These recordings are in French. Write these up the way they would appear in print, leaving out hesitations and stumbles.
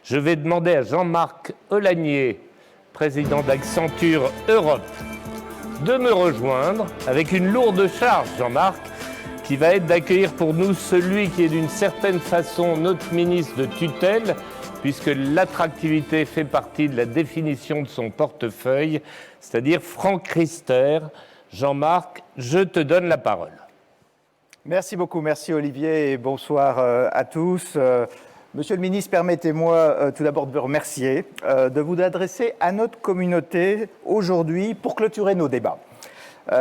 Je vais demander à Jean-Marc Olagnier, président d'Accenture Europe, de me rejoindre avec une lourde charge, Jean-Marc, qui va être d'accueillir pour nous celui qui est d'une certaine façon notre ministre de tutelle, puisque l'attractivité fait partie de la définition de son portefeuille, c'est-à-dire Franck Riester. Jean-Marc, je te donne la parole. Merci beaucoup, merci Olivier et bonsoir à tous. Monsieur le ministre, permettez-moi tout d'abord de vous remercier, de vous adresser à notre communauté aujourd'hui pour clôturer nos débats.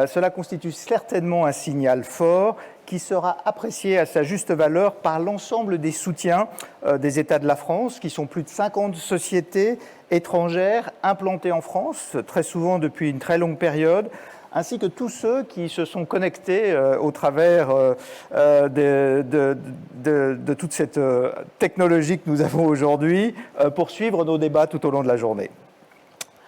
Cela constitue certainement un signal fort qui sera apprécié à sa juste valeur par l'ensemble des soutiens des États de la France, qui sont plus de 50 sociétés étrangères implantées en France, très souvent depuis une très longue période, ainsi que tous ceux qui se sont connectés au travers de toute cette technologie que nous avons aujourd'hui pour suivre nos débats tout au long de la journée.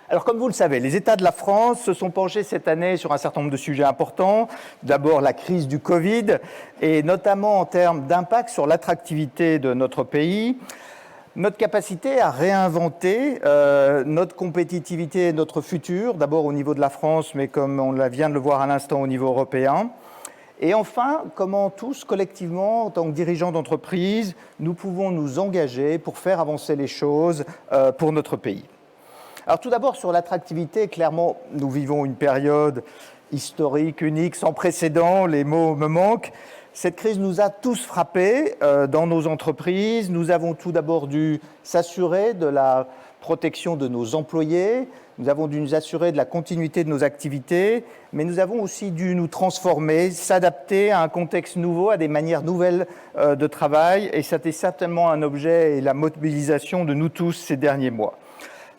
Alors, comme vous le savez, les États de la France se sont penchés cette année sur un certain nombre de sujets importants. D'abord, la crise du Covid, et notamment en termes d'impact sur l'attractivité de notre pays, notre capacité à réinventer notre compétitivité et notre futur, d'abord au niveau de la France, mais comme on vient de le voir à l'instant au niveau européen. Et enfin, comment tous, collectivement, en tant que dirigeants d'entreprise, nous pouvons nous engager pour faire avancer les choses pour notre pays. Alors tout d'abord, sur l'attractivité, clairement, nous vivons une période historique, unique, sans précédent, les mots me manquent. Cette crise nous a tous frappés dans nos entreprises. Nous avons tout d'abord dû s'assurer de la protection de nos employés, nous avons dû nous assurer de la continuité de nos activités, mais nous avons aussi dû nous transformer, s'adapter à un contexte nouveau, à des manières nouvelles de travail, et c'était certainement un objet et la mobilisation de nous tous ces derniers mois.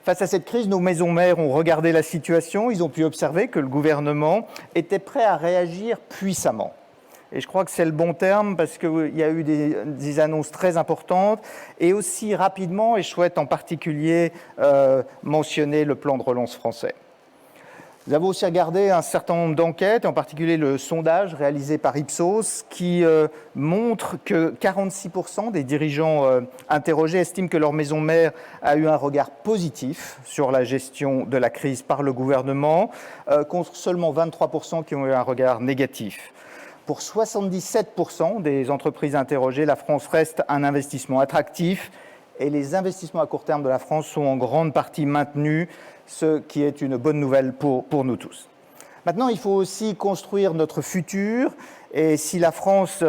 Face à cette crise, nos maisons mères ont regardé la situation, ils ont pu observer que le gouvernement était prêt à réagir puissamment. Et je crois que c'est le bon terme parce qu'il y a eu des annonces très importantes et aussi rapidement, et je souhaite en particulier mentionner le plan de relance français. Nous avons aussi regardé un certain nombre d'enquêtes, en particulier le sondage réalisé par Ipsos, qui montre que 46% des dirigeants interrogés estiment que leur maison mère a eu un regard positif sur la gestion de la crise par le gouvernement, contre seulement 23% qui ont eu un regard négatif. Pour 77% des entreprises interrogées, la France reste un investissement attractif et les investissements à court terme de la France sont en grande partie maintenus, ce qui est une bonne nouvelle pour nous tous. Maintenant, il faut aussi construire notre futur et si la France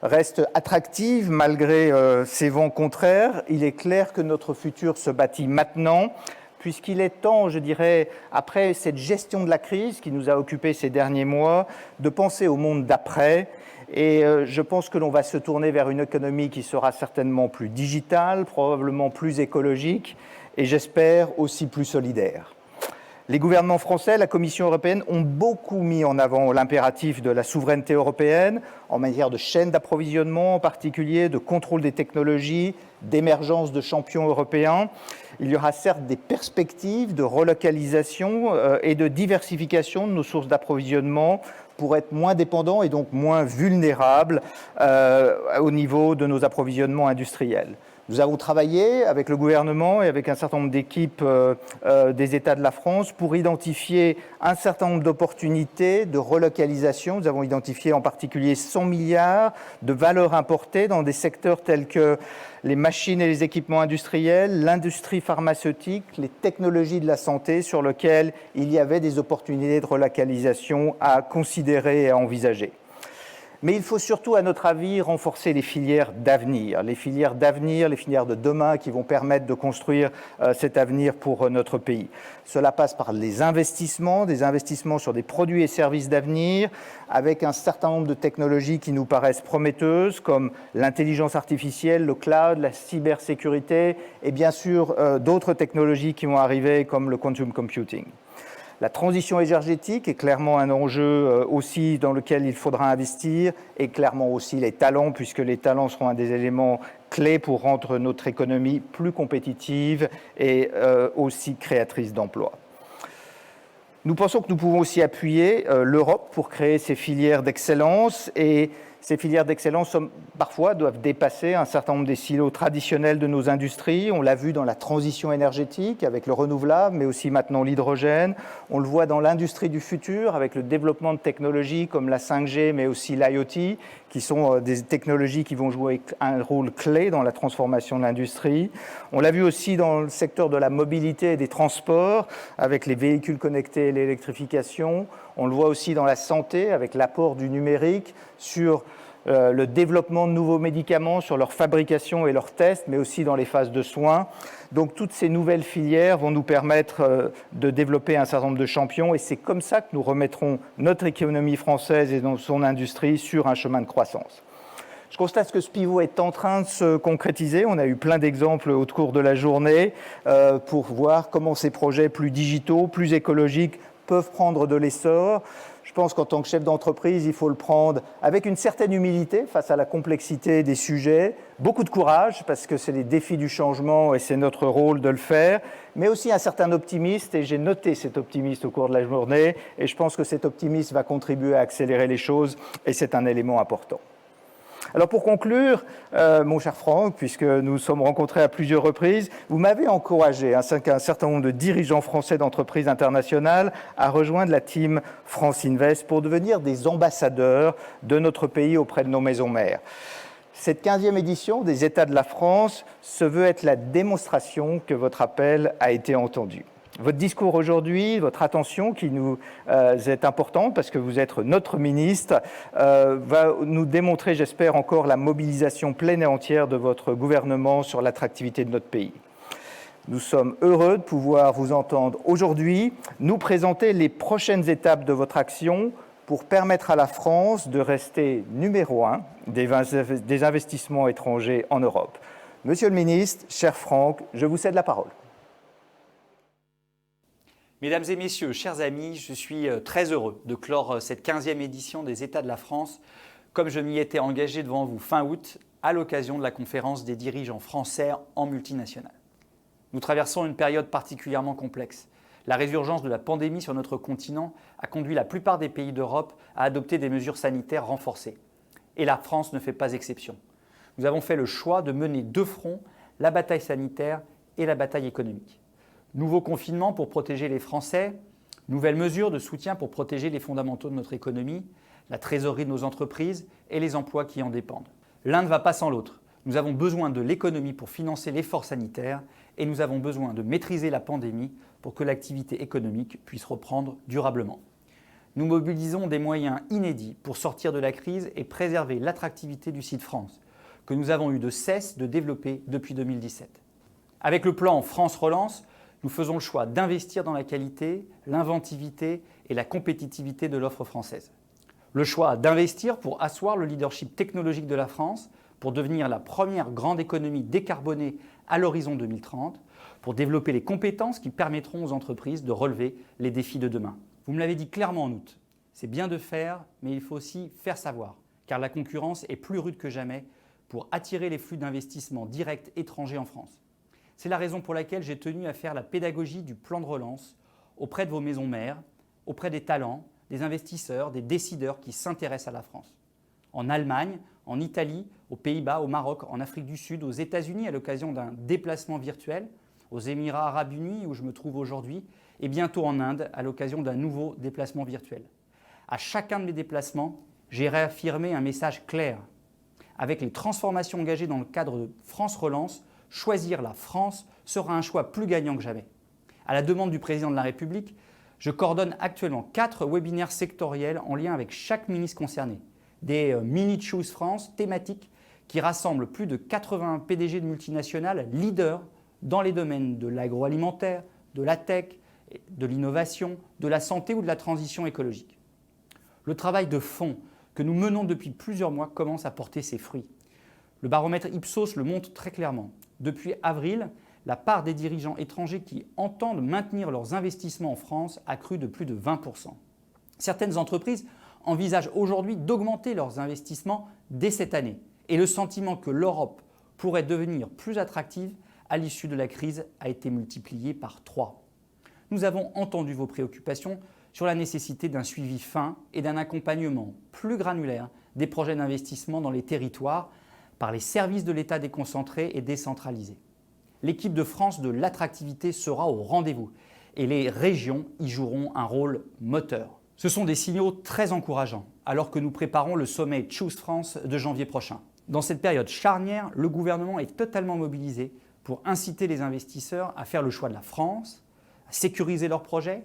reste attractive malgré ces vents contraires, il est clair que notre futur se bâtit maintenant, puisqu'il est temps, je dirais, après cette gestion de la crise qui nous a occupés ces derniers mois, de penser au monde d'après. Et je pense que l'on va se tourner vers une économie qui sera certainement plus digitale, probablement plus écologique et j'espère aussi plus solidaire. Les gouvernements français, la Commission européenne ont beaucoup mis en avant l'impératif de la souveraineté européenne en matière de chaîne d'approvisionnement, en particulier de contrôle des technologies, d'émergence de champions européens. Il y aura certes des perspectives de relocalisation et de diversification de nos sources d'approvisionnement pour être moins dépendants et donc moins vulnérables au niveau de nos approvisionnements industriels. Nous avons travaillé avec le gouvernement et avec un certain nombre d'équipes des États de la France pour identifier un certain nombre d'opportunités de relocalisation. Nous avons identifié en particulier 100 milliards de valeurs importées dans des secteurs tels que les machines et les équipements industriels, l'industrie pharmaceutique, les technologies de la santé sur lesquelles il y avait des opportunités de relocalisation à considérer et à envisager. Mais il faut surtout, à notre avis, renforcer les filières d'avenir, les filières de demain qui vont permettre de construire cet avenir pour notre pays. Cela passe par des investissements sur des produits et services d'avenir, avec un certain nombre de technologies qui nous paraissent prometteuses, comme l'intelligence artificielle, le cloud, la cybersécurité, et bien sûr d'autres technologies qui vont arriver, comme le quantum computing. La transition énergétique est clairement un enjeu aussi dans lequel il faudra investir et clairement aussi les talents, puisque les talents seront un des éléments clés pour rendre notre économie plus compétitive et aussi créatrice d'emplois. Nous pensons que nous pouvons aussi appuyer l'Europe pour créer ces filières d'excellence et Ces filières d'excellence, parfois, doivent dépasser un certain nombre des silos traditionnels de nos industries. On l'a vu dans la transition énergétique avec le renouvelable, mais aussi maintenant l'hydrogène. On le voit dans l'industrie du futur avec le développement de technologies comme la 5G, mais aussi l'IoT, qui sont des technologies qui vont jouer un rôle clé dans la transformation de l'industrie. On l'a vu aussi dans le secteur de la mobilité et des transports, avec les véhicules connectés et l'électrification. On le voit aussi dans la santé, avec l'apport du numérique sur le développement de nouveaux médicaments, sur leur fabrication et leurs tests, mais aussi dans les phases de soins. Donc toutes ces nouvelles filières vont nous permettre de développer un certain nombre de champions, et c'est comme ça que nous remettrons notre économie française et son industrie sur un chemin de croissance. Je constate que ce pivot est en train de se concrétiser. On a eu plein d'exemples au cours de la journée pour voir comment ces projets plus digitaux, plus écologiques peuvent prendre de l'essor. Je pense qu'en tant que chef d'entreprise, il faut le prendre avec une certaine humilité face à la complexité des sujets, beaucoup de courage parce que c'est les défis du changement et c'est notre rôle de le faire, mais aussi un certain optimisme, et j'ai noté cet optimisme au cours de la journée, et je pense que cet optimisme va contribuer à accélérer les choses, et c'est un élément important. Alors pour conclure, mon cher Franck, puisque nous sommes rencontrés à plusieurs reprises, vous m'avez encouragé, ainsi qu'un certain nombre de dirigeants français d'entreprises internationales, à rejoindre la team France Invest pour devenir des ambassadeurs de notre pays auprès de nos maisons mères. Cette 15e édition des États de la France se veut être la démonstration que votre appel a été entendu. Votre discours aujourd'hui, votre attention qui nous est importante parce que vous êtes notre ministre, va nous démontrer, j'espère, encore la mobilisation pleine et entière de votre gouvernement sur l'attractivité de notre pays. Nous sommes heureux de pouvoir vous entendre aujourd'hui nous présenter les prochaines étapes de votre action pour permettre à la France de rester numéro 1 des investissements étrangers en Europe. Monsieur le ministre, cher Franck, je vous cède la parole. Mesdames et messieurs, chers amis, je suis très heureux de clore cette 15e édition des États de la France, comme je m'y étais engagé devant vous fin août, à l'occasion de la conférence des dirigeants français en multinationales. Nous traversons une période particulièrement complexe. La résurgence de la pandémie sur notre continent a conduit la plupart des pays d'Europe à adopter des mesures sanitaires renforcées. Et la France ne fait pas exception. Nous avons fait le choix de mener de front la bataille sanitaire et la bataille économique. Nouveau confinement pour protéger les Français, nouvelles mesures de soutien pour protéger les fondamentaux de notre économie, la trésorerie de nos entreprises et les emplois qui en dépendent. L'un ne va pas sans l'autre. Nous avons besoin de l'économie pour financer l'effort sanitaire et nous avons besoin de maîtriser la pandémie pour que l'activité économique puisse reprendre durablement. Nous mobilisons des moyens inédits pour sortir de la crise et préserver l'attractivité du site France, que nous avons eu de cesse de développer depuis 2017. Avec le plan France Relance, nous faisons le choix d'investir dans la qualité, l'inventivité et la compétitivité de l'offre française. Le choix d'investir pour asseoir le leadership technologique de la France, pour devenir la première grande économie décarbonée à l'horizon 2030, pour développer les compétences qui permettront aux entreprises de relever les défis de demain. Vous me l'avez dit clairement en août, c'est bien de faire, mais il faut aussi faire savoir, car la concurrence est plus rude que jamais pour attirer les flux d'investissement directs étrangers en France. C'est la raison pour laquelle j'ai tenu à faire la pédagogie du plan de relance auprès de vos maisons mères, auprès des talents, des investisseurs, des décideurs qui s'intéressent à la France. En Allemagne, en Italie, aux Pays-Bas, au Maroc, en Afrique du Sud, aux États-Unis à l'occasion d'un déplacement virtuel, aux Émirats arabes unis où je me trouve aujourd'hui, et bientôt en Inde à l'occasion d'un nouveau déplacement virtuel. À chacun de mes déplacements, j'ai réaffirmé un message clair. Avec les transformations engagées dans le cadre de France Relance, choisir la France sera un choix plus gagnant que jamais. À la demande du président de la République, je coordonne actuellement 4 webinaires sectoriels en lien avec chaque ministre concerné. Des Mini Choose France thématiques qui rassemblent plus de 80 PDG de multinationales leaders dans les domaines de l'agroalimentaire, de la tech, de l'innovation, de la santé ou de la transition écologique. Le travail de fond que nous menons depuis plusieurs mois commence à porter ses fruits. Le baromètre Ipsos le montre très clairement. Depuis avril, la part des dirigeants étrangers qui entendent maintenir leurs investissements en France a cru de plus de 20%. Certaines entreprises envisagent aujourd'hui d'augmenter leurs investissements dès cette année. Et le sentiment que l'Europe pourrait devenir plus attractive à l'issue de la crise a été multiplié par 3. Nous avons entendu vos préoccupations sur la nécessité d'un suivi fin et d'un accompagnement plus granulaire des projets d'investissement dans les territoires par les services de l'État déconcentrés et décentralisés. L'équipe de France de l'attractivité sera au rendez-vous et les régions y joueront un rôle moteur. Ce sont des signaux très encourageants alors que nous préparons le sommet Choose France de janvier prochain. Dans cette période charnière, le gouvernement est totalement mobilisé pour inciter les investisseurs à faire le choix de la France, à sécuriser leurs projets,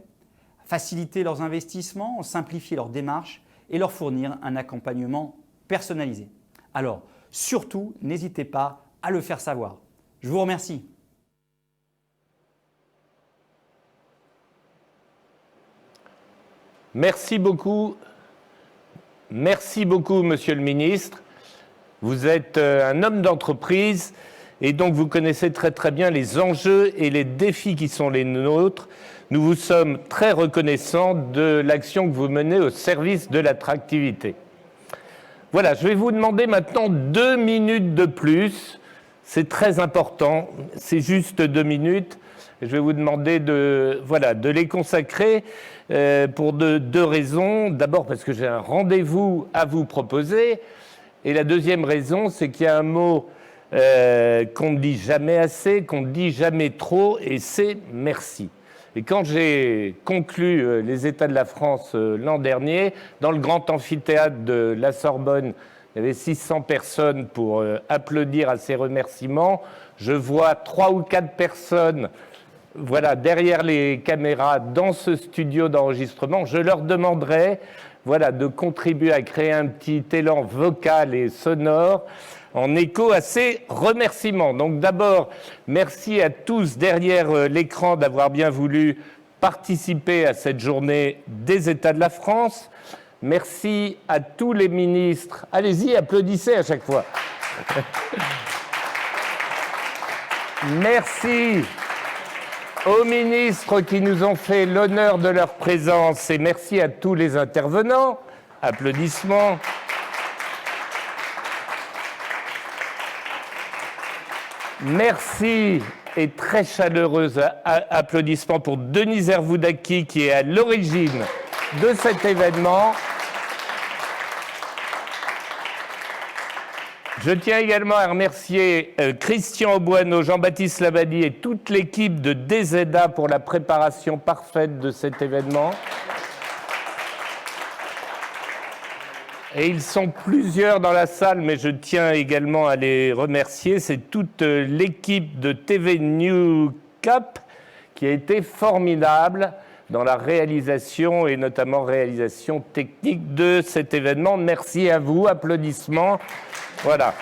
à faciliter leurs investissements, simplifier leurs démarches et leur fournir un accompagnement personnalisé. Alors, surtout, n'hésitez pas à le faire savoir. Je vous remercie. Merci beaucoup, Monsieur le Ministre. Vous êtes un homme d'entreprise et donc vous connaissez très très bien les enjeux et les défis qui sont les nôtres. Nous vous sommes très reconnaissants de l'action que vous menez au service de l'attractivité. Voilà, je vais vous demander maintenant 2 minutes de plus. C'est très important, c'est juste 2 minutes. Je vais vous demander de les consacrer pour deux raisons. D'abord parce que j'ai un rendez-vous à vous proposer. Et la deuxième raison, c'est qu'il y a un mot qu'on ne dit jamais assez, qu'on ne dit jamais trop, et c'est merci. Et quand j'ai conclu les États de la France l'an dernier, dans le grand amphithéâtre de la Sorbonne, il y avait 600 personnes pour applaudir à ces remerciements. Je vois 3 ou 4 personnes derrière les caméras dans ce studio d'enregistrement. Je leur demanderai de contribuer à créer un petit élan vocal et sonore en écho à ces remerciements. Donc d'abord, merci à tous derrière l'écran d'avoir bien voulu participer à cette journée des États de la France. Merci à tous les ministres. Allez-y, applaudissez à chaque fois. Merci aux ministres qui nous ont fait l'honneur de leur présence et merci à tous les intervenants. Applaudissements. Merci et très chaleureux applaudissements pour Denise Hervoudaki qui est à l'origine de cet événement. Je tiens également à remercier Christian Auboineau, Jean-Baptiste Labadie et toute l'équipe de DZA pour la préparation parfaite de cet événement. Et ils sont plusieurs dans la salle, mais je tiens également à les remercier. C'est toute l'équipe de TV New Cap qui a été formidable dans la réalisation et notamment réalisation technique de cet événement. Merci à vous, applaudissements. Voilà.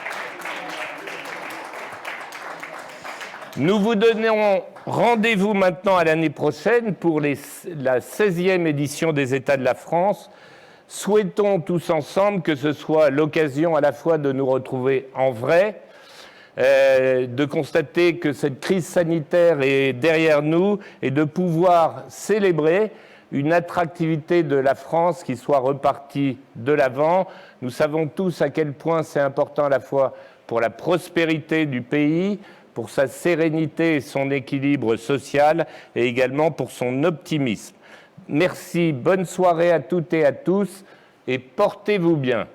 Nous vous donnons rendez-vous maintenant à l'année prochaine pour la 16e édition des États de la France. Souhaitons tous ensemble que ce soit l'occasion à la fois de nous retrouver en vrai, de constater que cette crise sanitaire est derrière nous et de pouvoir célébrer une attractivité de la France qui soit repartie de l'avant. Nous savons tous à quel point c'est important à la fois pour la prospérité du pays, pour sa sérénité et son équilibre social et également pour son optimisme. Merci, bonne soirée à toutes et à tous et portez-vous bien.